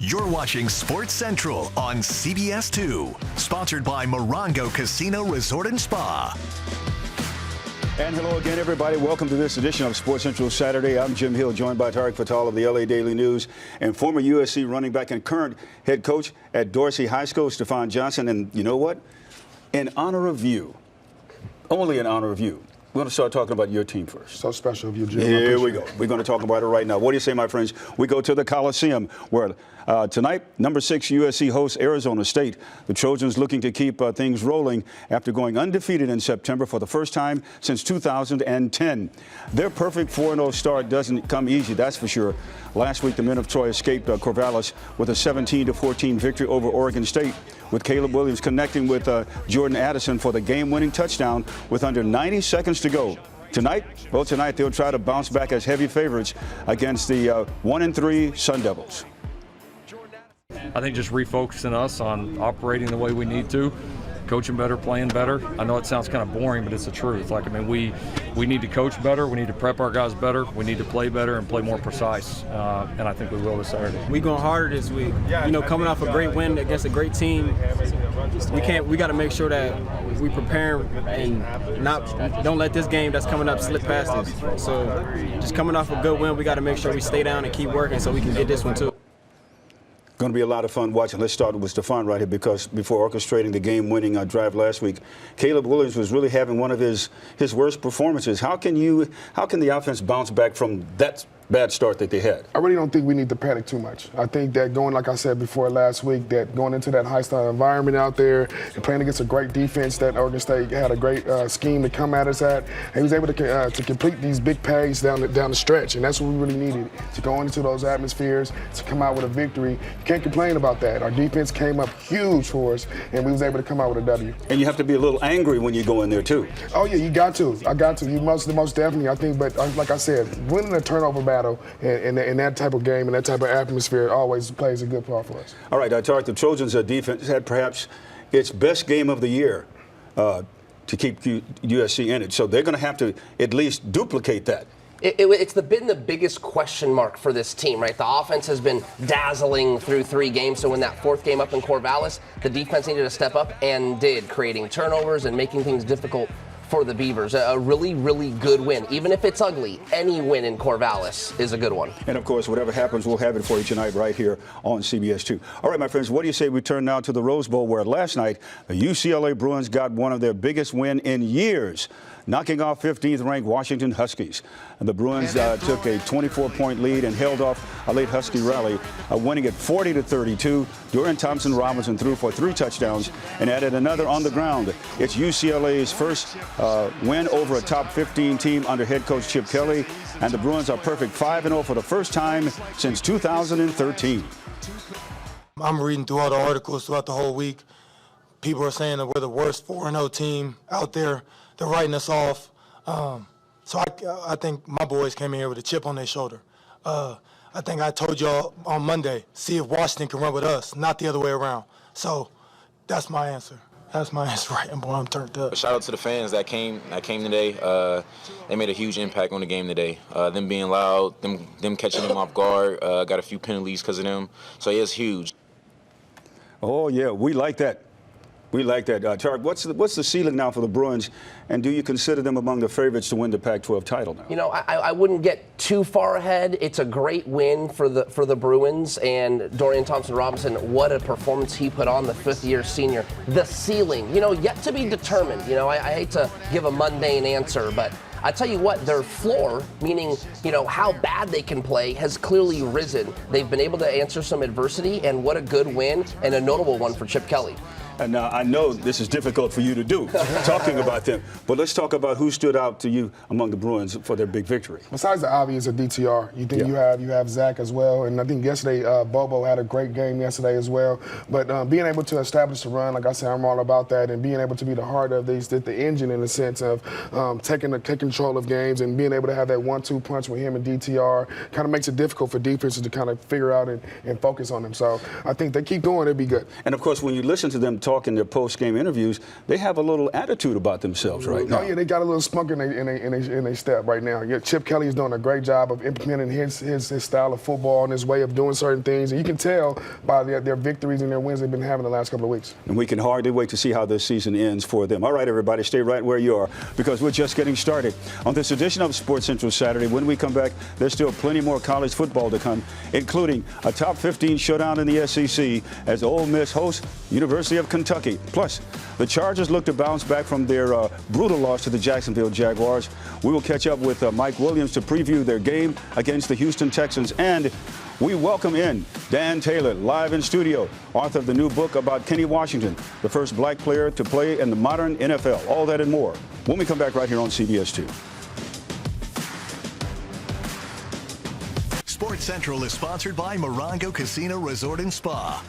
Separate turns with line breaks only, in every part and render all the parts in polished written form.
You're watching Sports Central on CBS 2, sponsored by Morongo Casino Resort and Spa.
And hello again, everybody. Welcome to this edition of Sports Central Saturday. I'm Jim Hill, joined by Tarek Fattal of the LA Daily News and former USC running back and current head coach at Dorsey High School, Stafon Johnson. And you know what? In honor of you, only in honor of you, we're going to start talking about your team first.
So special of you, Jim.
Here we go. We're going to talk about it right now. What do you say, my friends? We go to the Coliseum, where tonight, number 6 USC hosts Arizona State. The Trojans looking to keep things rolling after going undefeated in September for the first time since 2010. Their perfect 4-0 start doesn't come easy, that's for sure. Last week, the men of Troy escaped Corvallis with a 17-14 victory over Oregon State, with Caleb Williams connecting with Jordan Addison for the game-winning touchdown with under 90 seconds to go. Tonight they'll try to bounce back as heavy favorites against the 1-3 Sun Devils.
I think just refocusing us on operating the way we need to, coaching better, playing better. I know it sounds kind of boring, but it's the truth. We need to coach better. We need to prep our guys better. We need to play better and play more precise. And I think we will this Saturday.
We going harder this week. Coming off a great win against a great team, we got to make sure that we prepare and don't let this game that's coming up slip past us. So just coming off a good win, we got to make sure we stay down and keep working so we can get this one too.
Going to be a lot of fun watching. Let's start with Stafon right here, because before orchestrating the game-winning drive last week, Caleb Williams was really having one of his worst performances. How can the offense bounce back from that bad start that they had?
I really don't think we need to panic too much. I think that like I said before last week, that going into that high-style environment out there and playing against a great defense that Oregon State had a great scheme to come at us at, and he was able to complete these big plays down the stretch, and that's what we really needed, to go into those atmospheres, to come out with a victory. You can't complain about that. Our defense came up huge for us, and we was able to come out with a W.
And you have to be a little angry when you go in there, too.
Oh, yeah, you got to. I got to. You most definitely, I think, but like I said, winning a turnover battle in that type of game and that type of atmosphere always plays a good part for us.
All right, Tarek, the Trojans' defense had perhaps its best game of the year to keep USC in it. So they're going to have to at least duplicate that.
It's been the biggest question mark for this team, right? The offense has been dazzling through 3 games. So in that 4th game up in Corvallis, the defense needed to step up and did, creating turnovers and making things difficult for the Beavers. A really, really good win. Even if it's ugly, any win in Corvallis is a good one.
And, of course, whatever happens, we'll have it for you tonight right here on CBS 2. All right, my friends, what do you say we turn now to the Rose Bowl, where last night the UCLA Bruins got one of their biggest wins in years, knocking off 15th-ranked Washington Huskies. And the Bruins took a 24-point lead and held off a late Husky rally, winning it 40-32. Dorian Thompson-Robinson threw for 3 touchdowns and added another on the ground. It's UCLA's first win over a top 15 team under head coach Chip Kelly, and the Bruins are perfect 5-0 for the first time since 2013.
I'm reading through all the articles throughout the whole week. People are saying that we're the worst 4-0 team out there. They're writing us off. So I think my boys came in here with a chip on their shoulder. I think I told y'all on Monday, see if Washington can run with us, not the other way around. So that's my answer. That's my answer right, boy, I'm turned up.
Shout out to the fans that came today. They made a huge impact on the game today. Them being loud, them catching them off guard, got a few penalties because of them. So yeah, it's huge.
Oh yeah, we like that. We like that. Tarek, what's the ceiling now for the Bruins, and do you consider them among the favorites to win the Pac-12 title now?
I wouldn't get too far ahead. It's a great win for the Bruins, and Dorian Thompson-Robinson, what a performance he put on, the 5th-year senior. The ceiling, yet to be determined. I hate to give a mundane answer, but I tell you what, their floor, meaning, how bad they can play, has clearly risen. They've been able to answer some adversity, and what a good win, and a notable one for Chip Kelly.
And now I know this is difficult for you to do, talking about them, but let's talk about who stood out to you among the Bruins for their big victory.
Besides the obvious of DTR, you think you have Zach as well, and I think yesterday Bobo had a great game yesterday as well. But being able to establish the run, like I said, I'm all about that, and being able to be the heart of the engine in the sense of taking control of games and being able to have that 1-2 punch with him and DTR kind of makes it difficult for defenses to kind of figure out and focus on them. So I think they keep going, it'd be good.
And of course, when you listen to them talk in their post-game interviews, they have a little attitude about themselves right now.
Oh, yeah, they got a little spunk in their step right now. Yeah, Chip Kelly is doing a great job of implementing his style of football and his way of doing certain things. And you can tell by their victories and their wins they've been having the last couple of weeks.
And we can hardly wait to see how this season ends for them. All right, everybody, stay right where you are because we're just getting started. On this edition of Sports Central Saturday, when we come back, there's still plenty more college football to come, including a top 15 showdown in the SEC as Ole Miss hosts University of Kentucky. Plus, the Chargers look to bounce back from their brutal loss to the Jacksonville Jaguars. We will catch up with Mike Williams to preview their game against the Houston Texans. And we welcome in Dan Taylor, live in studio, author of the new book about Kenny Washington, the first black player to play in the modern NFL. All that and more when we come back right here on CBS 2.
Sports Central is sponsored by Morongo Casino Resort and Spa.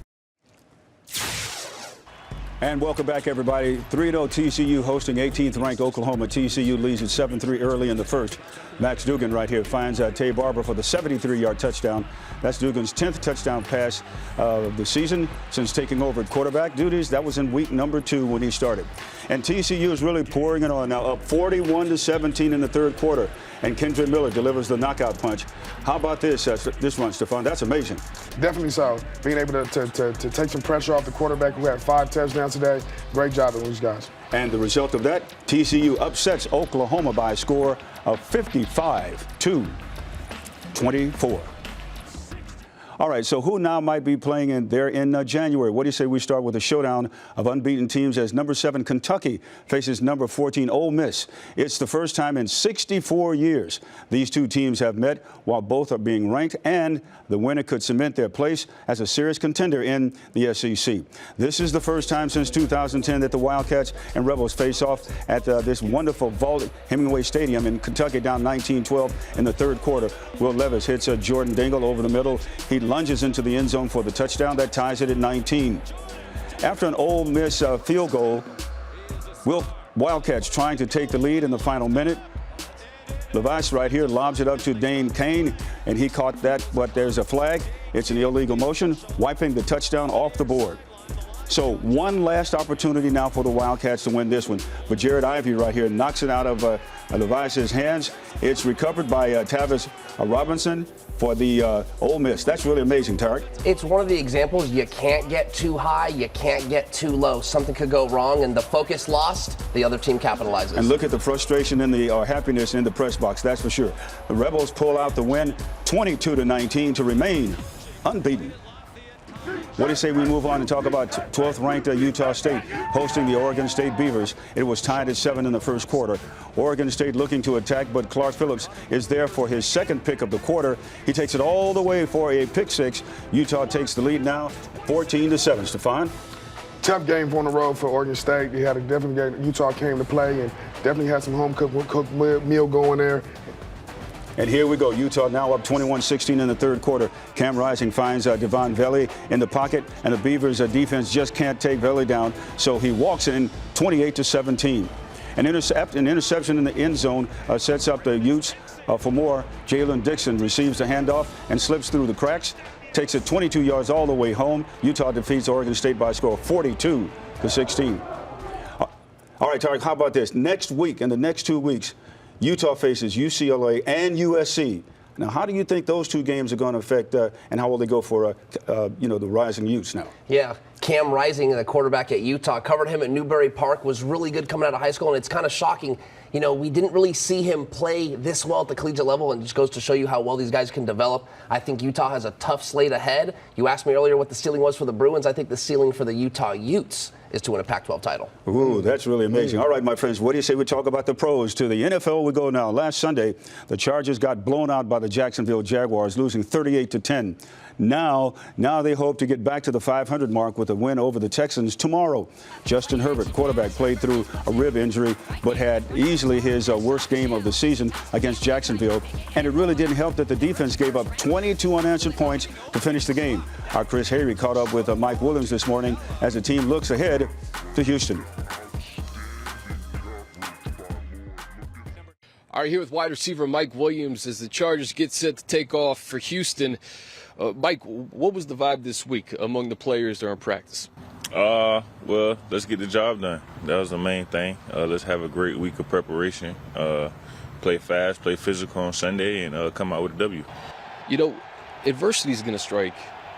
And welcome back, everybody. 3-0 TCU hosting 18th ranked Oklahoma. TCU leads at 7-3 early in the first. Max Dugan right here finds Tay Barber for the 73-yard touchdown. That's Dugan's 10th touchdown pass of the season since taking over at quarterback duties. That was in week number 2 when he started. And TCU is really pouring it on now, up 41-17 in the third quarter. And Kendra Miller delivers the knockout punch. How about this run, Stafon? That's amazing.
Definitely so. Being able to take some pressure off the quarterback who had 5 touchdowns today. Great job of these guys.
And the result of that, TCU upsets Oklahoma by a score of 55-24. All right, so who now might be playing in January? What do you say we start with a showdown of unbeaten teams as number 7 Kentucky faces number 14 Ole Miss. It's the first time in 64 years these two teams have met while both are being ranked, and the winner could cement their place as a serious contender in the SEC. This is the first time since 2010 that the Wildcats and Rebels face off at this wonderful vault Hemingway Stadium in Kentucky, down 19-12 in the third quarter. Will Levis hits Jordan Dingle over the middle. He lunges into the end zone for the touchdown that ties it at 19. After an Ole Miss field goal, Wildcats trying to take the lead in the final minute. Levis right here lobs it up to Dane Kane, and he caught that, but there's a flag. It's an illegal motion, wiping the touchdown off the board. So one last opportunity now for the Wildcats to win this one. But Jared Ivey right here knocks it out of Levis's hands. It's recovered by Tavis Robinson for the Ole Miss. That's really amazing, Tarek.
It's one of the examples you can't get too high, you can't get too low. Something could go wrong, and the focus lost, the other team capitalizes.
And look at the frustration and the happiness in the press box, that's for sure. The Rebels pull out the win, 22-19 to remain unbeaten. What do you say we move on and talk about 12th ranked Utah State hosting the Oregon State Beavers? It was tied at 7 in the first quarter. Oregon State looking to attack, but Clark Phillips is there for his second pick of the quarter. He takes it all the way for a pick 6. Utah takes the lead now, 14-7. Stafon?
Tough game on the road for Oregon State. They had a definitely game. Utah came to play and definitely had some home-cooked meal going there.
And here we go. Utah now up 21-16 in the third quarter. Cam Rising finds Devon Valley in the pocket, and the Beavers' defense just can't take Valley down, so he walks in 28-17. An interception in the end zone sets up the Utes for more. Jalen Dixon receives the handoff and slips through the cracks, takes it 22 yards all the way home. Utah defeats Oregon State by a score of 42-16. All right, Tarek, how about this? Next week, in the next 2 weeks, Utah faces UCLA and USC. Now, how do you think those two games are going to affect, and how will they go for, the rising Utes now?
Yeah, Cam Rising, the quarterback at Utah, covered him at Newberry Park, was really good coming out of high school, and it's kind of shocking. You know, we didn't really see him play this well at the collegiate level, and it just goes to show you how well these guys can develop. I think Utah has a tough slate ahead. You asked me earlier what the ceiling was for the Bruins. I think the ceiling for the Utah Utes is to win a Pac-12 title.
Ooh, that's really amazing. All right, my friends, what do you say we talk about the pros? To the NFL we go now. Last Sunday, the Chargers got blown out by the Jacksonville Jaguars, losing 38-10. Now they hope to get back to the 500 mark with a win over the Texans tomorrow. Justin Herbert, quarterback, played through a rib injury, but had easily his worst game of the season against Jacksonville. And it really didn't help that the defense gave up 22 unanswered points to finish the game. Our Chris Hayrie caught up with Mike Williams this morning as the team looks ahead to Houston.
All right, here with wide receiver Mike Williams as the Chargers get set to take off for Houston. Mike, what was the vibe this week among the players during practice?
Well, let's get the job done. That was the main thing. Let's have a great week of preparation. Play fast, play physical on Sunday, and come out with a W.
You know, adversity is going to strike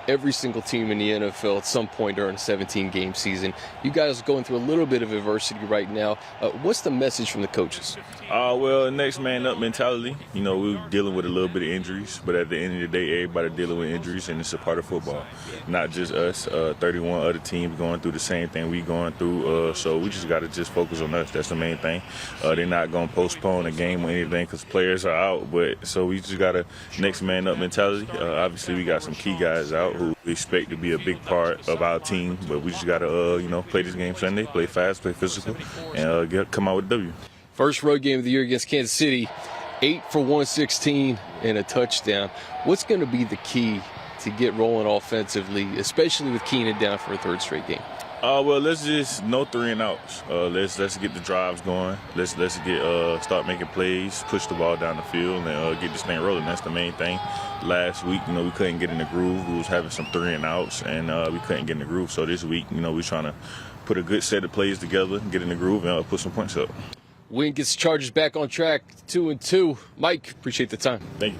every single team in the NFL at some point during a 17-game season. You guys are going through a little bit of adversity right now. What's the message from the coaches?
Well, next man up mentality. You know, we're dealing with a little bit of injuries, but at the end of the day, everybody dealing with injuries, and it's a part of football. Not just us, 31 other teams going through the same thing we going through. So we just got to just focus on us. That's the main thing. They're not going to postpone a game or anything because players are out. But so we just got a next man up mentality. Obviously, we got some key guys out who we expect to be a big part of our team, but we just got to, play this game Sunday, play fast, play physical, and come out with a W.
First road game of the year against Kansas City, 8 for 116 and a touchdown. What's going to be the key to get rolling offensively, especially with Keenan down for a third straight game?
Well, let's just no 3 and outs. Let's get the drives going. Let's get start making plays, push the ball down the field, and get this thing rolling. That's the main thing. Last week, we couldn't get in the groove. We was having some 3 and outs, and we couldn't get in the groove. So this week, we're trying to put a good set of plays together, get in the groove, and put some points up.
Win gets the Chargers back on track, 2-2. Mike, appreciate the time.
Thank you.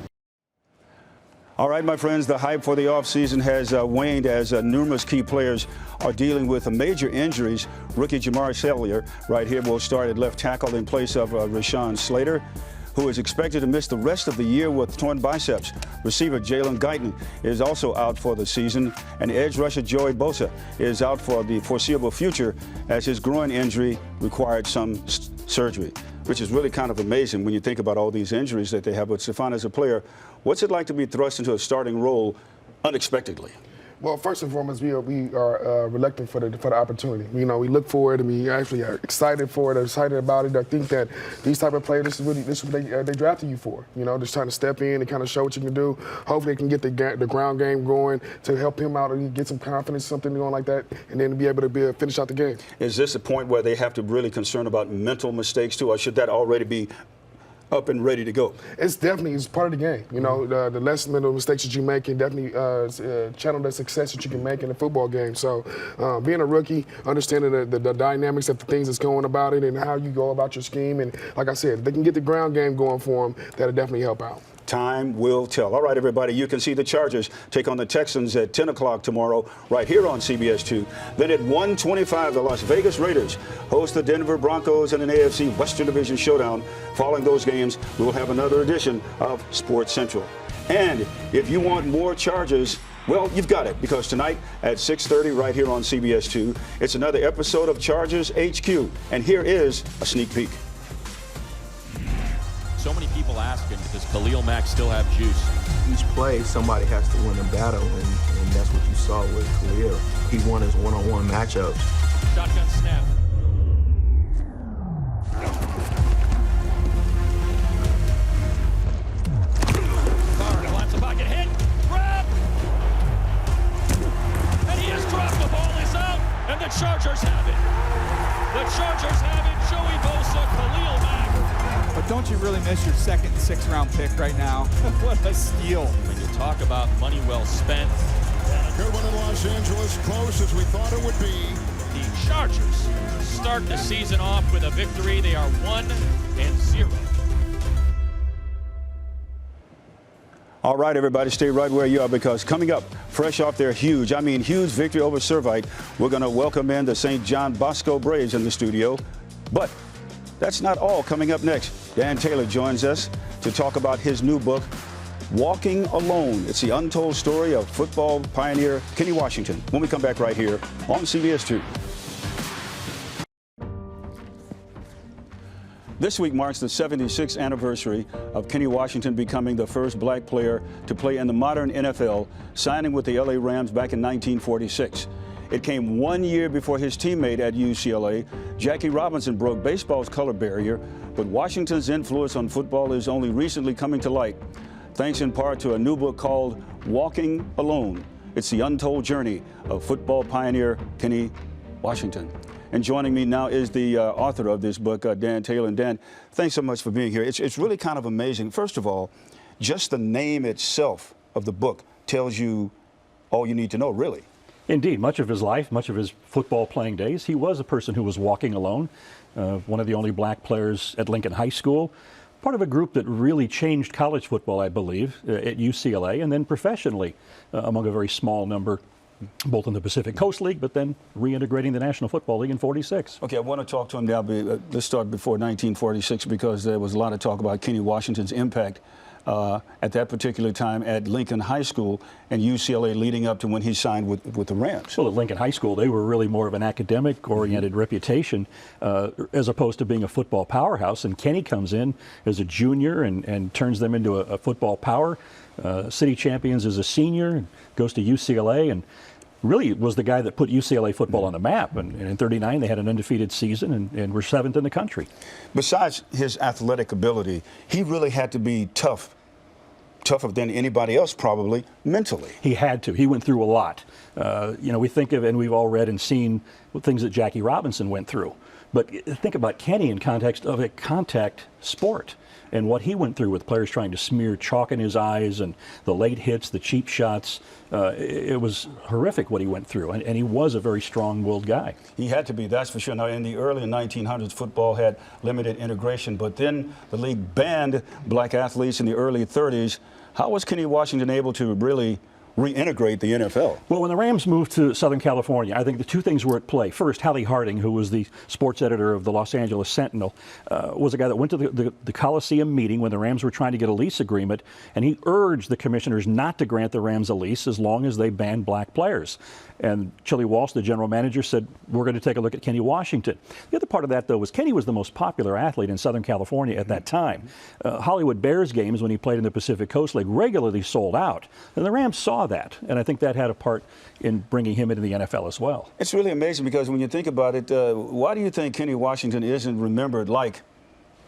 All right, my friends, the hype for the offseason has waned as numerous key players are dealing with major injuries. Rookie Jamar Salyer right here will start at left tackle in place of Rashawn Slater, who is expected to miss the rest of the year with torn biceps. Receiver Jalen Guyton is also out for the season, and edge rusher Joey Bosa is out for the foreseeable future as his groin injury required some surgery, which is really kind of amazing when you think about all these injuries that they have. But Stafon, as a player, what's it like to be thrust into a starting role unexpectedly?
Well, first and foremost, we are reluctant for the opportunity. We look for it, and we actually are excited for it, excited about it. I think that these type of players, this is what they drafted you for. Just trying to step in and kind of show what you can do. Hopefully, they can get the ground game going to help him out and get some confidence, something going like that, and then be able to finish out the game. Is this a point where they have to really concern about mental mistakes too, or should that already be up and ready to go? It's part of the game. The less mental mistakes that you make can definitely channel the success that you can make in a football game. So being a rookie, understanding the dynamics of the things that's going about it and how you go about your scheme, and like I said, they can get the ground game going for them, that'll definitely help out. Time will tell. All right, everybody, you can see the Chargers take on the Texans at 10 o'clock tomorrow right here on CBS 2. Then at 1:25, the Las Vegas Raiders host the Denver Broncos in an AFC Western Division showdown. Following those games, we will have another edition of Sports Central. And if you want more Chargers, well, you've got it, because tonight at 6:30 right here on CBS 2, it's another episode of Chargers HQ. And here is a sneak peek.
So many people asking, does Khalil Mack still have juice?
Each play, somebody has to win a battle, and that's what you saw with Khalil. He won his one-on-one matchups.
Shotgun snap. Carter wants a pocket hit. Grab! And he has dropped the ball. Is out, and the Chargers have it. The Chargers have it. Joey Bosa, Khalil Mack.
But don't you really miss your second and 6th round pick right now? What a steal.
When you talk about money well spent.
Good one in Los Angeles, close as we thought it would be.
The Chargers start the season off with a victory. They are 1-0.
All right, everybody, stay right where you are, because coming up, fresh off their huge victory over Servite, we're going to welcome in the St. John Bosco Braves in the studio. But that's not all. Coming up next, Dan Taylor joins us to talk about his new book, Walking Alone. It's the untold story of football pioneer Kenny Washington, when we come back right here on CBS 2. This week marks the 76th anniversary of Kenny Washington becoming the first black player to play in the modern NFL, signing with the LA Rams back in 1946. It came 1 year before his teammate at UCLA, Jackie Robinson, broke baseball's color barrier, but Washington's influence on football is only recently coming to light, thanks in part to a new book called Walking Alone. It's the untold journey of football pioneer Kenny Washington. And joining me now is the author of this book, Dan Taylor. And Dan, thanks so much for being here. It's really kind of amazing. First of all, just the name itself of the book tells you all you need to know, really.
Indeed, much of his life, much of his football playing days, he was a person who was walking alone, one of the only black players at Lincoln High School, part of a group that really changed college football, I believe, at UCLA, and then professionally among a very small number, both in the Pacific Coast League, but then reintegrating the National Football League in '46.
Okay, I want to talk to him now. Let's start before 1946 because there was a lot of talk about Kenny Washington's impact at that particular time at Lincoln High School and UCLA leading up to when he signed with the Rams.
Well, at Lincoln High School, they were really more of an academic-oriented reputation as opposed to being a football powerhouse. And Kenny comes in as a junior and turns them into a football power. City champions as a senior, goes to UCLA and really was the guy that put UCLA football on the map. And in '39, they had an undefeated season and were 7th in the country. Besides his athletic ability, he really had to be tougher than anybody else, probably, mentally. He had to. He went through a lot. We think of, and we've all read and seen things that Jackie Robinson went through. But think about Kenny in context of a contact sport and what he went through with players trying to smear chalk in his eyes and the late hits, the cheap shots. It was horrific what he went through, and he was a very strong-willed guy. He had to be, that's for sure. Now, in the early 1900s, football had limited integration, but then the league banned black athletes in the early 30s. How was Kenny Washington able to really reintegrate the NFL? Well, when the Rams moved to Southern California, I think the two things were at play. First, Hallie Harding, who was the sports editor of the Los Angeles Sentinel, was a guy that went to the Coliseum meeting when the Rams were trying to get a lease agreement, and he urged the commissioners not to grant the Rams a lease as long as they banned black players. And Chili Walsh, the general manager, said, we're going to take a look at Kenny Washington. The other part of that, though, was Kenny was the most popular athlete in Southern California at that time. Hollywood Bears games, when he played in the Pacific Coast League, regularly sold out. And the Rams saw that, and I think that had a part in bringing him into the NFL as well. It's really amazing because when you think about it, why do you think Kenny Washington isn't remembered like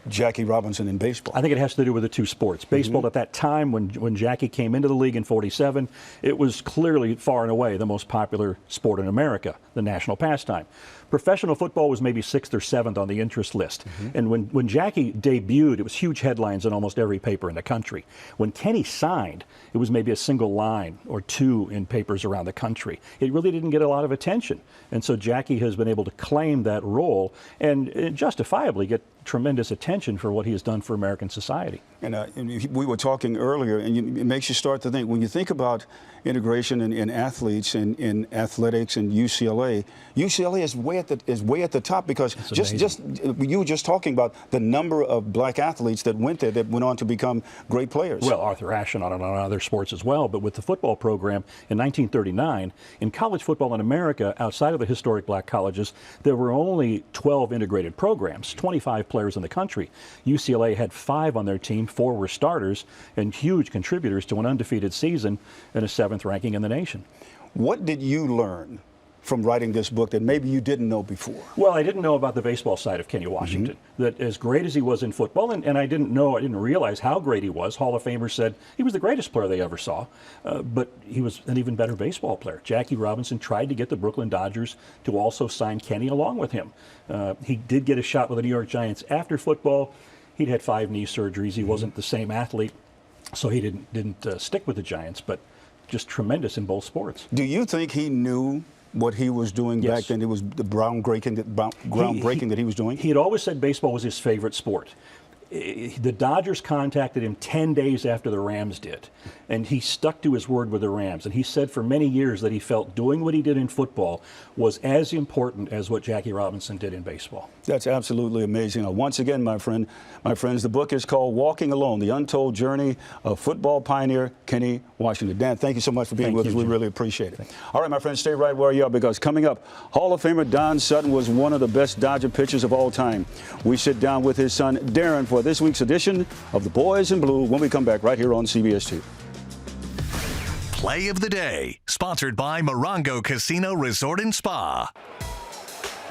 Jackie Robinson in baseball? I think it has to do with the two sports. Baseball at that time, when Jackie came into the league in '47, it was clearly far and away the most popular sport in America, the national pastime. Professional football was maybe 6th or 7th on the interest list. And when Jackie debuted, it was huge headlines in almost every paper in the country. When Kenny signed, it was maybe a single line or two in papers around the country. It really didn't get a lot of attention. And so Jackie has been able to claim that role and justifiably get tremendous attention for what he has done for American society. And we were talking earlier, and it makes you start to think, when you think about integration in athletes and in athletics and UCLA is way at the top because you were just talking about the number of black athletes that went there that went on to become great players. Well, Arthur Ashe on other sports as well, but with the football program in 1939, in college football in America, outside of the historic black colleges, there were only 12 integrated programs, 25 players in the country. UCLA had 5 on their team, 4 were starters, and huge contributors to an undefeated season and a 7th ranking in the nation. What did you learn from writing this book that maybe you didn't know before? Well, I didn't know about the baseball side of Kenny Washington. That as great as he was in football, and I didn't realize how great he was. Hall of Famers said he was the greatest player they ever saw, but he was an even better baseball player. Jackie Robinson tried to get the Brooklyn Dodgers to also sign Kenny along with him. He did get a shot with the New York Giants after football. He'd had 5 knee surgeries. He wasn't the same athlete, so he didn't stick with the Giants, but just tremendous in both sports. Do you think he knew what he was doing back then? It was the groundbreaking that he was doing? He had always said baseball was his favorite sport. The Dodgers contacted him 10 days after the Rams did, and he stuck to his word with the Rams. And he said for many years that he felt doing what he did in football was as important as what Jackie Robinson did in baseball. That's absolutely amazing. Now, once again, my friends, the book is called Walking Alone, The Untold Journey of Football Pioneer Kenny Washington. Dan, thank you so much for being with us. We really appreciate it. All right, my friends, stay right where you are because coming up, Hall of Famer Don Sutton was one of the best Dodger pitchers of all time. We sit down with his son, Darren, for this week's edition of The Boys in Blue when we come back right here on CBS 2.
Play of the Day, sponsored by Morongo Casino Resort and Spa.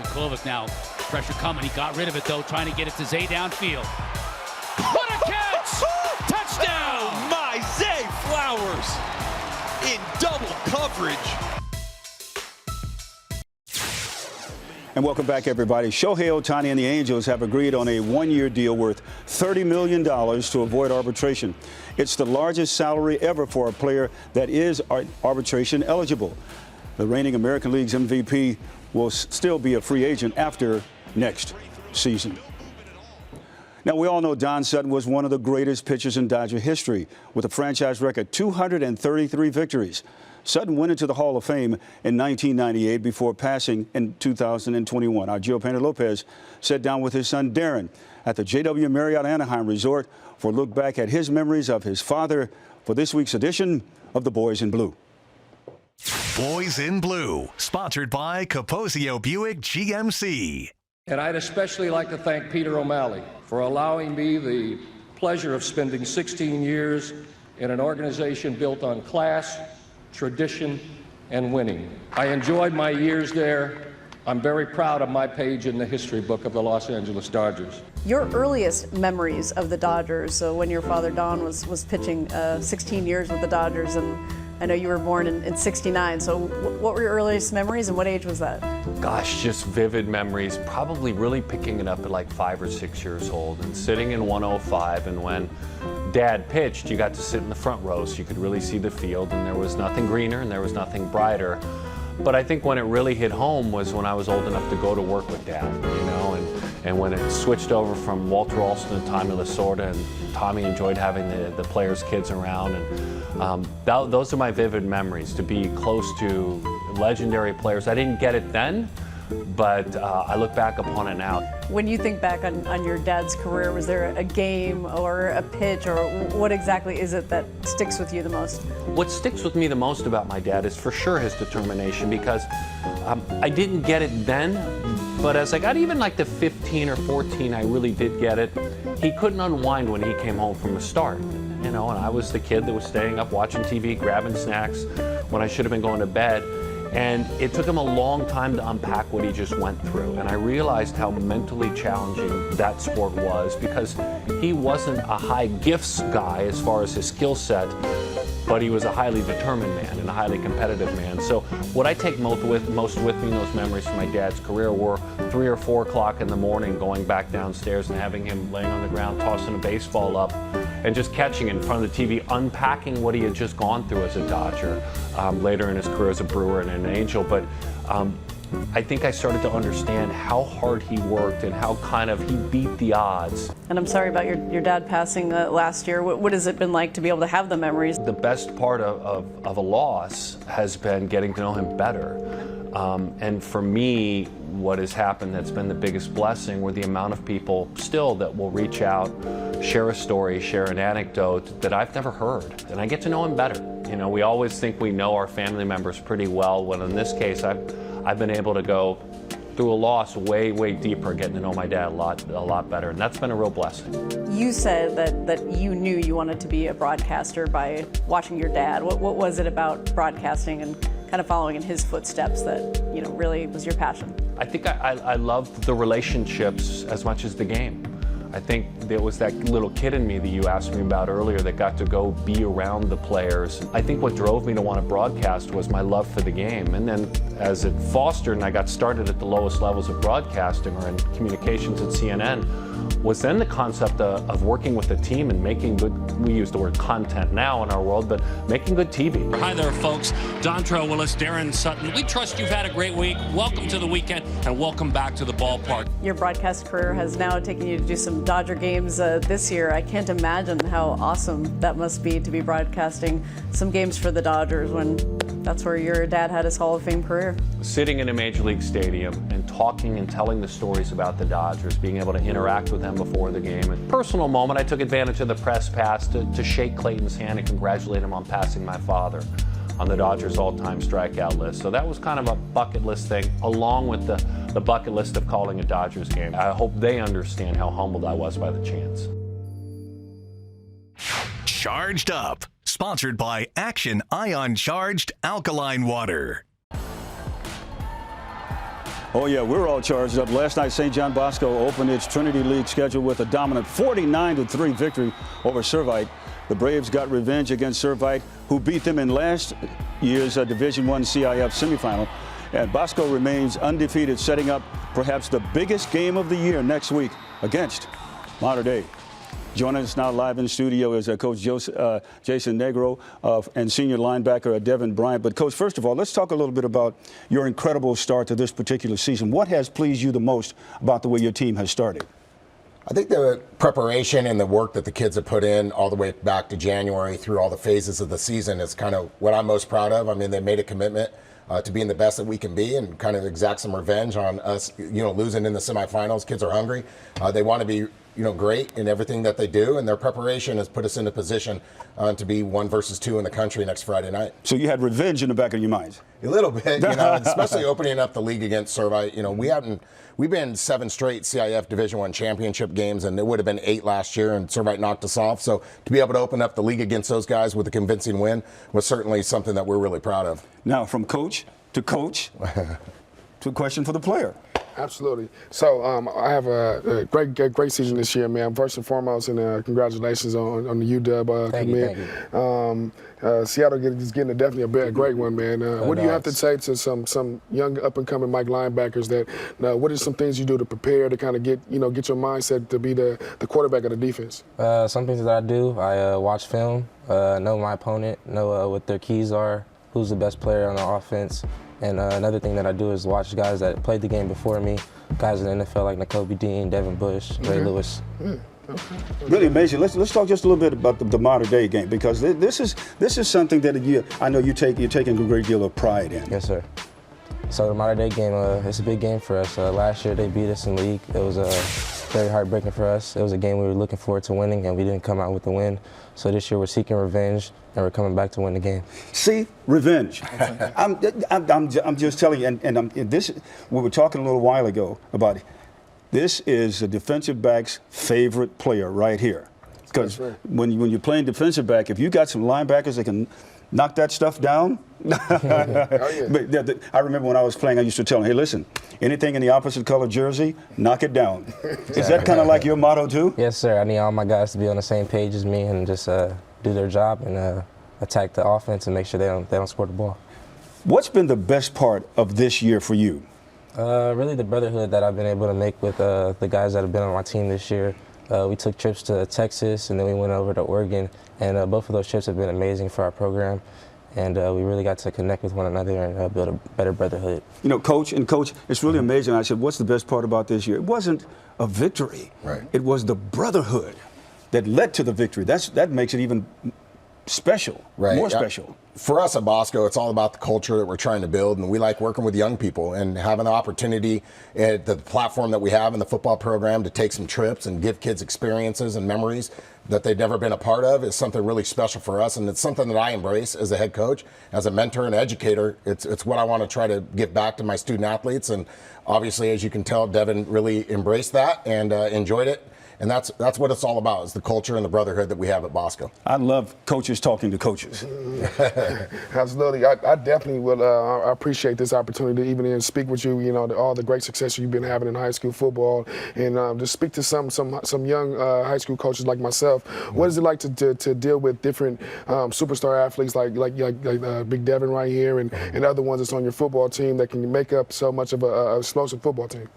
Clovis now, pressure coming. He got rid of it, though, trying to get it to Zay downfield. What a catch! Touchdown!
Oh, my Zay Flowers in double coverage.
And welcome back, everybody. Shohei Ohtani and the Angels have agreed on a 1-year deal worth $30 million to avoid arbitration. It's the largest salary ever for a player that is arbitration eligible. The reigning American League's MVP will still be a free agent after next season. Now, we all know Don Sutton was one of the greatest pitchers in Dodger history with a franchise record 233 victories. Sutton went into the Hall of Fame in 1998 before passing in 2021. Our Gio Pena Lopez sat down with his son Darren at the JW Marriott Anaheim Resort for a look back at his memories of his father for this week's edition of The Boys in Blue.
Boys in Blue, sponsored by Capozio Buick GMC.
And I'd especially like to thank Peter O'Malley for allowing me the pleasure of spending 16 years in an organization built on class, tradition, and winning. I enjoyed my years there. I'm very proud of my page in the history book of the Los Angeles Dodgers.
Your earliest memories of the Dodgers, when your father Don was pitching 16 years with the Dodgers, and I know you were born in '69, so what were your earliest memories and what age was that?
Gosh, just vivid memories, probably really picking it up at like 5 or 6 years old and sitting in 105, and when Dad pitched, you got to sit in the front row so you could really see the field, and there was nothing greener and there was nothing brighter. But I think when it really hit home was when I was old enough to go to work with Dad, you know, and when it switched over from Walter Alston to Tommy Lasorda, and Tommy enjoyed having the players' kids around, and those are my vivid memories, to be close to legendary players. I didn't get it then, but I look back upon it now.
When you think back on your dad's career, was there a game or a pitch, or what exactly is it that sticks with you the most?
What sticks with me the most about my dad is for sure his determination, because I didn't get it then, but as I got even like to 15 or 14, I really did get it. He couldn't unwind when he came home from a start, you know, and I was the kid that was staying up watching TV, grabbing snacks when I should have been going to bed. And it took him a long time to unpack what he just went through. And I realized how mentally challenging that sport was, because he wasn't a high gifts guy as far as his skill set, but he was a highly determined man and a highly competitive man. So what I take most with me in those memories from my dad's career were 3 or 4 o'clock in the morning, going back downstairs and having him laying on the ground, tossing a baseball up, and just catching it in front of the TV, unpacking what he had just gone through as a Dodger, later in his career as a Brewer and an Angel. But I think I started to understand how hard he worked and how kind of he beat the odds.
And I'm sorry about your dad passing last year. What has it been like to be able to have the memories?
The best part of a loss has been getting to know him better. And for me, what has happened that's been the biggest blessing were the amount of people still that will reach out, share a story, share an anecdote that I've never heard. And I get to know him better. You know, we always think we know our family members pretty well, when in this case, I've been able to go through a loss way, way deeper, getting to know my dad a lot better, and that's been a real blessing. You said that you knew you wanted to be a broadcaster by watching your dad. What was it about broadcasting and kind of following in his footsteps that, you know, really was your passion? I think I loved the relationships as much as the game. I think there was that little kid in me that you asked me about earlier that got to go be around the players. I think what drove me to want to broadcast was my love for the game. And then as it fostered and I got started at the lowest levels of broadcasting or in communications at CNN, was then the concept of working with a team and making good, we use the word content now in our world, but making good TV.
Hi there, folks. Dontrell Willis, Darren Sutton. We trust you've had a great week. Welcome to the weekend and welcome back to the ballpark.
Your broadcast career has now taken you to do some Dodger games this year. I can't imagine how awesome that must be to be broadcasting some games for the Dodgers when that's where your dad had his Hall of Fame career.
Sitting in a Major League stadium and talking and telling the stories about the Dodgers, being able to interact with them before the game. A personal moment, I took advantage of the press pass to shake Clayton's hand and congratulate him on passing my father on the Dodgers all-time strikeout list. So that was kind of a bucket list thing, along with the bucket list of calling a Dodgers game. I hope they understand how humbled I was by the chance.
Charged Up, sponsored by Action Ion Charged Alkaline Water.
Oh, yeah, we're all charged up. Last night, St. John Bosco opened its Trinity League schedule with a dominant 49-3 victory over Servite. The Braves got revenge against Servite, who beat them in last year's Division I CIF semifinal. And Bosco remains undefeated, setting up perhaps the biggest game of the year next week against Mater Dei. Joining us now live in studio is Coach Jason Negro and senior linebacker Devin Bryant. But, Coach, first of all, let's talk a little bit about your incredible start to this particular season. What has pleased you the most about the way your team has started?
I think the preparation and the work that the kids have put in all the way back to January through all the phases of the season is kind of what I'm most proud of. I mean, they made a commitment to being the best that we can be and kind of exact some revenge on us, losing in the semifinals. Kids are hungry. They want to be, great in everything that they do, and their preparation has put us in a position to be 1 versus 2 in the country next Friday night.
So you had revenge in the back of your minds?
A little bit, especially opening up the league against Servite. We've been 7 straight CIF Division I championship games, and it would have been 8 last year, and Servite knocked us off. So to be able to open up the league against those guys with a convincing win was certainly something that we're really proud of.
Now, from coach to a question for the player.
Absolutely. So I have a great season this year, man. First and foremost, and congratulations on the UW commit. Seattle is getting definitely a great one, man. What do you have to say to some young up-and-coming Mike linebackers that what are some things you do to prepare to kind of get your mindset to be the quarterback of the defense?
Some things that I do, I watch film, know my opponent, know what their keys are, who's the best player on the offense. And another thing that I do is watch guys that played the game before me, guys in the NFL like Nakobe Dean, Devin Bush, Ray Lewis.
Really amazing. Let's talk just a little bit about the modern day game, because this is something that I know you're taking a great deal of pride in.
Yes, sir. So the modern day game, it's a big game for us. Last year they beat us in the league. It was very heartbreaking for us. It was a game we were looking forward to winning, and we didn't come out with the win. So this year we're seeking revenge, and we're coming back to win the game.
See, revenge. I'm just telling you, and this we were talking a little while ago about it. This is a defensive back's favorite player right here, because when you're playing defensive back, if you got some linebackers that can knock that stuff down. But I remember when I was playing, I used to tell them, hey, listen, anything in the opposite color jersey, knock it down. Is that kind of like your motto too?
Yes, sir. I need all my guys to be on the same page as me and just do their job and attack the offense and make sure they don't score the ball.
What's been the best part of this year for you?
Really the brotherhood that I've been able to make with the guys that have been on my team this year. We took trips to Texas, and then we went over to Oregon, and both of those trips have been amazing for our program, and we really got to connect with one another and build a better brotherhood. Coach,
it's really amazing. I said, what's the best part about this year? It wasn't a victory.
Right.
It was the brotherhood that led to the victory. That makes it even special, more special.
For us at Bosco, it's all about the culture that we're trying to build, and we like working with young people and having the opportunity at the platform that we have in the football program to take some trips and give kids experiences and memories that they've never been a part of is something really special for us, and it's something that I embrace as a head coach, as a mentor and educator. It's what I want to try to give back to my student athletes, and obviously, as you can tell, Devin really embraced that and enjoyed it. And that's what it's all about, is the culture and the brotherhood that we have at Bosco.
I love coaches talking to coaches.
Absolutely. I definitely will I appreciate this opportunity to even speak with you, all the great success you've been having in high school football, and to speak to some young high school coaches like myself. What is it like to deal with different superstar athletes like Big Devin right here and other ones that's on your football team that can make up so much of a explosive football team?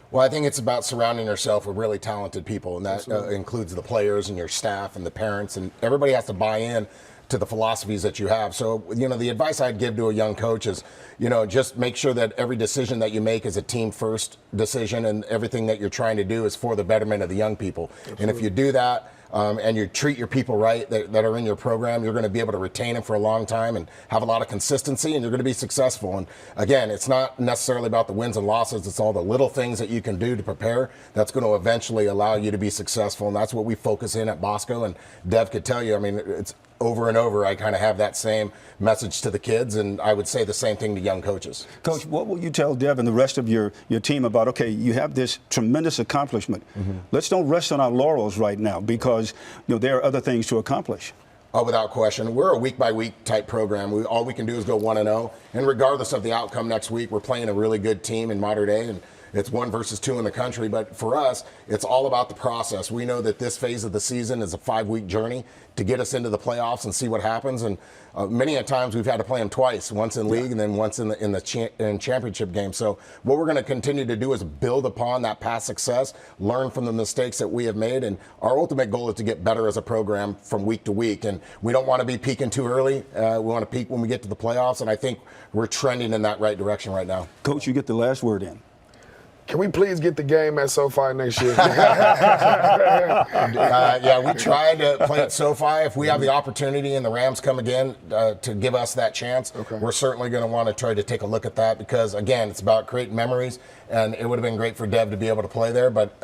Well, I think it's about surrounding yourself with really talented people, and that includes the players and your staff and the parents, and everybody has to buy in to the philosophies that you have. So, the advice I'd give to a young coach is, just make sure that every decision that you make is a team first decision, and everything that you're trying to do is for the betterment of the young people. Absolutely. And if you do that, and you treat your people right that are in your program, you're going to be able to retain them for a long time and have a lot of consistency, and you're going to be successful. And again, it's not necessarily about the wins and losses. It's all the little things that you can do to prepare that's going to eventually allow you to be successful. And that's what we focus in at Bosco. And Dev could tell you, it's over and over, I kind of have that same message to the kids, and I would say the same thing to young coaches.
Coach, what will you tell Dev and the rest of your team about, okay, you have this tremendous accomplishment. Let's don't rest on our laurels right now, because there are other things to accomplish.
Oh, without question. We're a week-by-week type program. All we can do is go 1-0, and regardless of the outcome next week, we're playing a really good team in Modern Day, and it's 1 versus 2 in the country. But for us, it's all about the process. We know that this phase of the season is a 5-week journey to get us into the playoffs and see what happens. And many a times we've had to play them twice, once in league and then once in the championship game. So what we're going to continue to do is build upon that past success, learn from the mistakes that we have made, and our ultimate goal is to get better as a program from week to week. And we don't want to be peaking too early. We want to peak when we get to the playoffs, and I think we're trending in that right direction right now.
Coach, you get the last word in.
Can we please get the game at SoFi next year?
Yeah, we tried to play at SoFi. If we have the opportunity and the Rams come again to give us that chance, we're certainly going to want to try to take a look at that because, again, it's about creating memories, and it would have been great for Dev to be able to play there. But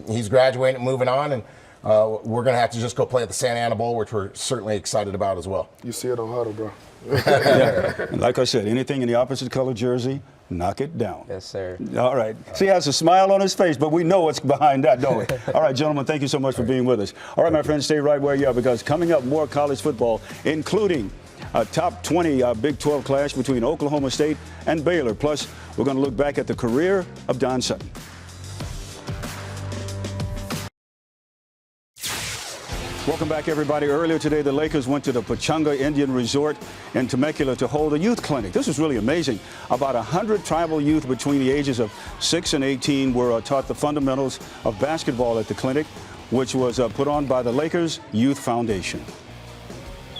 he's graduating, moving on, and we're going to have to just go play at the Santa Ana Bowl, which we're certainly excited about as well.
You see it on Huddle, bro.
Yeah. Like I said, anything in the opposite color jersey, knock it down.
Yes, sir.
All right. See, he has a smile on his face, but we know what's behind that, don't we? All right, gentlemen, thank you so much for being with us. All right, my friends, stay right where you are because coming up, more college football, including a top 20 Big 12 clash between Oklahoma State and Baylor. Plus, we're going to look back at the career of Don Sutton. Welcome back, everybody. Earlier today, the Lakers went to the Pechanga Indian Resort in Temecula to hold a youth clinic. This was really amazing. About 100 tribal youth between the ages of 6 and 18 were taught the fundamentals of basketball at the clinic, which was put on by the Lakers Youth Foundation.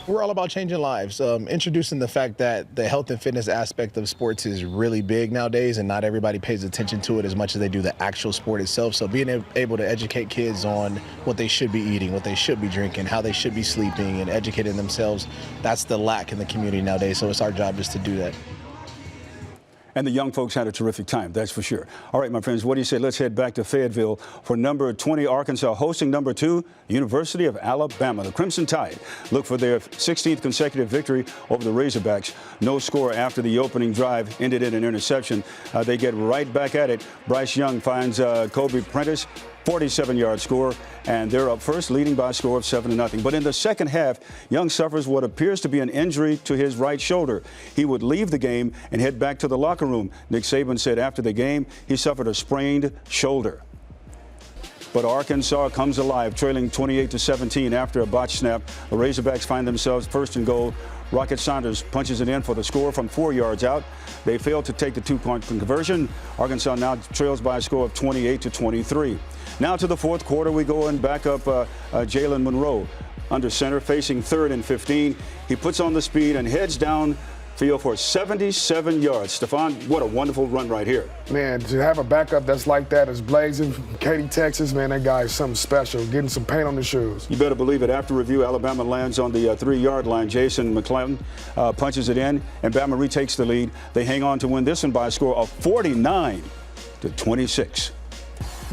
We're all about changing lives, introducing the fact that the health and fitness aspect of sports is really big nowadays, and not everybody pays attention to it as much as they do the actual sport itself. So being able to educate kids on what they should be eating, what they should be drinking, how they should be sleeping, and educating themselves, that's the lack in the community nowadays. So it's our job just to do that.
And the young folks had a terrific time, that's for sure. All right, my friends, what do you say? Let's head back to Fayetteville for number 20, Arkansas, hosting number 2, University of Alabama. The Crimson Tide look for their 16th consecutive victory over the Razorbacks. No score after the opening drive ended in an interception. They get right back at it. Bryce Young finds Kobe Prentice, 47-yard score, and they're up first, leading by a score of 7-0. But in the second half, Young suffers what appears to be an injury to his right shoulder. He would leave the game and head back to the locker room. Nick Saban said after the game he suffered a sprained shoulder. But Arkansas comes alive, trailing 28-17 after a botched snap. The Razorbacks find themselves first and goal. Rocket Saunders punches it in for the score from 4 yards out. They failed to take the two-point conversion. Arkansas now trails by a score of 28-23. Now to the fourth quarter, we go and back up Jalen Monroe under center, facing 3rd and 15. He puts on the speed and heads down field for 77 yards. Stafon, what a wonderful run right here.
Man, to have a backup that's like that is blazing. Katy, Texas, man, that guy is something special, getting some paint on the shoes.
You better believe it. After review, Alabama lands on the 3-yard line. Jason McClellan punches it in, and Bama retakes the lead. They hang on to win this one by a score of 49-26.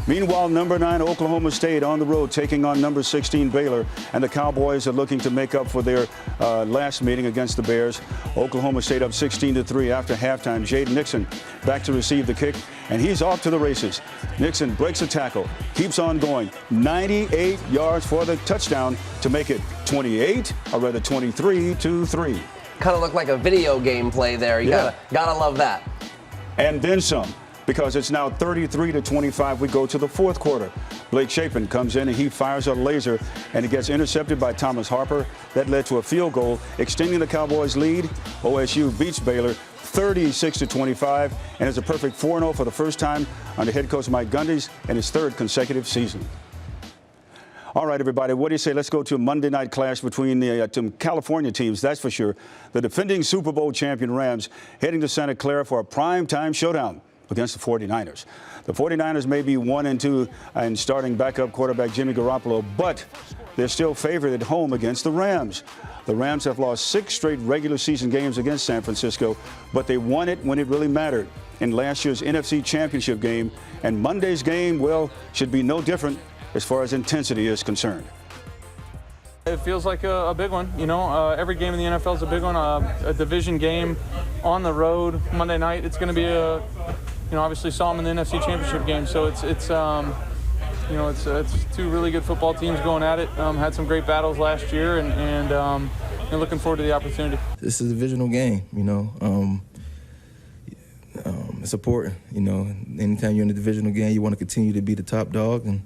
Meanwhile, number 9 Oklahoma State on the road taking on number 16 Baylor, and the Cowboys are looking to make up for their last meeting against the Bears. Oklahoma State up 16-3 after halftime. Jaden Nixon back to receive the kick, and he's off to the races. Nixon breaks a tackle, keeps on going, 98 yards for the touchdown to make it 23-3.
Kind of looked like a video game play there. You gotta love that.
And then some, because it's now 33-25. We go to the fourth quarter. Blake Shapen comes in and he fires a laser, and it gets intercepted by Thomas Harper. That led to a field goal, extending the Cowboys' lead. OSU beats Baylor 36-25, and it's a perfect 4-0 for the first time under head coach Mike Gundy's in his 3rd consecutive season. All right, everybody, what do you say? Let's go to a Monday night clash between the two California teams, that's for sure. The defending Super Bowl champion Rams heading to Santa Clara for a primetime showdown against the 49ers. The 49ers may be 1-2 and starting backup quarterback Jimmy Garoppolo, but they're still favored at home against the Rams. The Rams have lost 6 straight regular season games against San Francisco, but they won it when it really mattered in last year's NFC Championship game. And Monday's game, well, should be no different as far as intensity is concerned.
It feels like a big one. You know, every game in the NFL is a big one. A division game on the road Monday night. It's going to be obviously saw them in the NFC Championship game. So it's 2 really good football teams going at it. Had some great battles last year, and looking forward to the opportunity.
This is a divisional game.
it's important. You know, anytime you're in a divisional game, you want to continue to be the top dog, and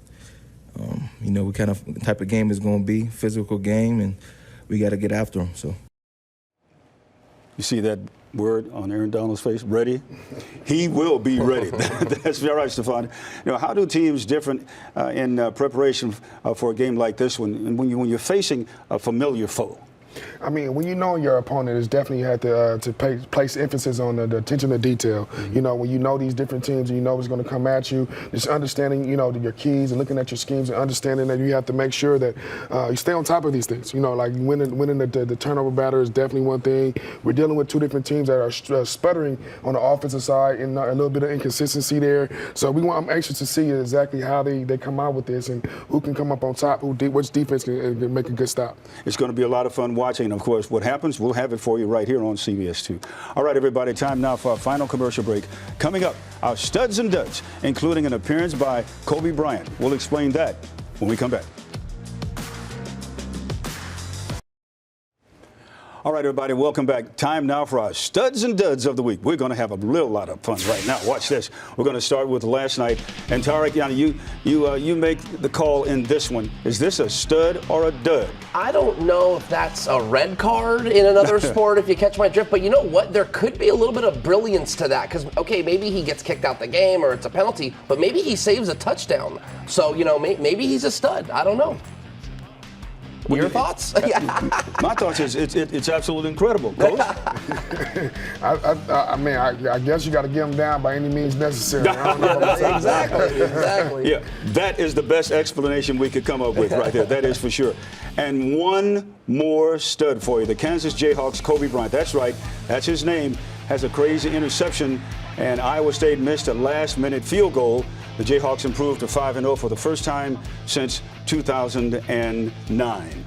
you know, what kind of type of game it's going to be, physical game, and we got to get after them. So.
You see that word on Aaron Donald's face? Ready? He will be ready. That's all right, Stafon. You know, how do teams different in preparation for a game like this one, when you're facing a familiar foe?
I mean, when you know your opponent, it's definitely you have to place emphasis on the attention to detail. You know, when you know these different teams and you know what's going to come at you, just understanding, you know, your keys and looking at your schemes and understanding that you have to make sure that you stay on top of these things. You know, like winning the turnover battle is definitely one thing. We're dealing with two different teams that are sputtering on the offensive side and a little bit of inconsistency there. So I'm anxious to see exactly how they come out with this and who can come up on top, which defense can make a good stop.
It's going to be a lot of fun watching. Of course, what happens, we'll have it for you right here on CBS 2. All right, everybody, time now for our final commercial break. Coming up, our studs and duds, including an appearance by Kobe Bryant. We'll explain that when we come back. All right, everybody, welcome back. Time now for our studs and duds of the week. We're going to have a real lot of fun right now. Watch this. We're going to start with last night. And Tarek, you make the call in this one. Is this a stud or a dud?
I don't know if that's a red card in another sport, if you catch my drift. But you know what? There could be a little bit of brilliance to that. Because, okay, maybe he gets kicked out the game or it's a penalty, but maybe he saves a touchdown. So, you know, maybe he's a stud. I don't know. Your thoughts?
My thoughts is it's absolutely incredible, Coach.
I mean, I guess you got to get them down by any means necessary.
Exactly.
Yeah, that is the best explanation we could come up with right there. That is for sure. And one more stud for you. The Kansas Jayhawks, Kobe Bryant. That's right. That's his name. Has a crazy interception, and Iowa State missed a last-minute field goal. The Jayhawks improved to 5-0 for the first time since 2009.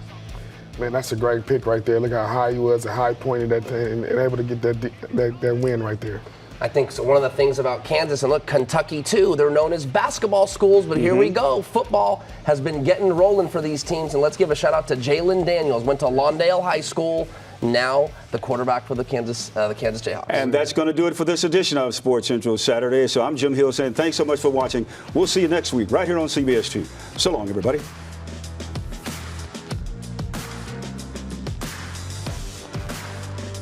Man, that's a great pick right there. Look how high he was, high pointed that thing, and able to get that win right there.
I think so. One of the things about Kansas, and look, Kentucky too, they're known as basketball schools, but here we go. Football has been getting rolling for these teams, and let's give a shout out to Jalen Daniels. Went to Lawndale High School, now the quarterback for the Kansas Jayhawks.
And that's going to do it for this edition of Sports Central Saturday. So I'm Jim Hill saying thanks so much for watching. We'll see you next week right here on CBS 2. So long, everybody.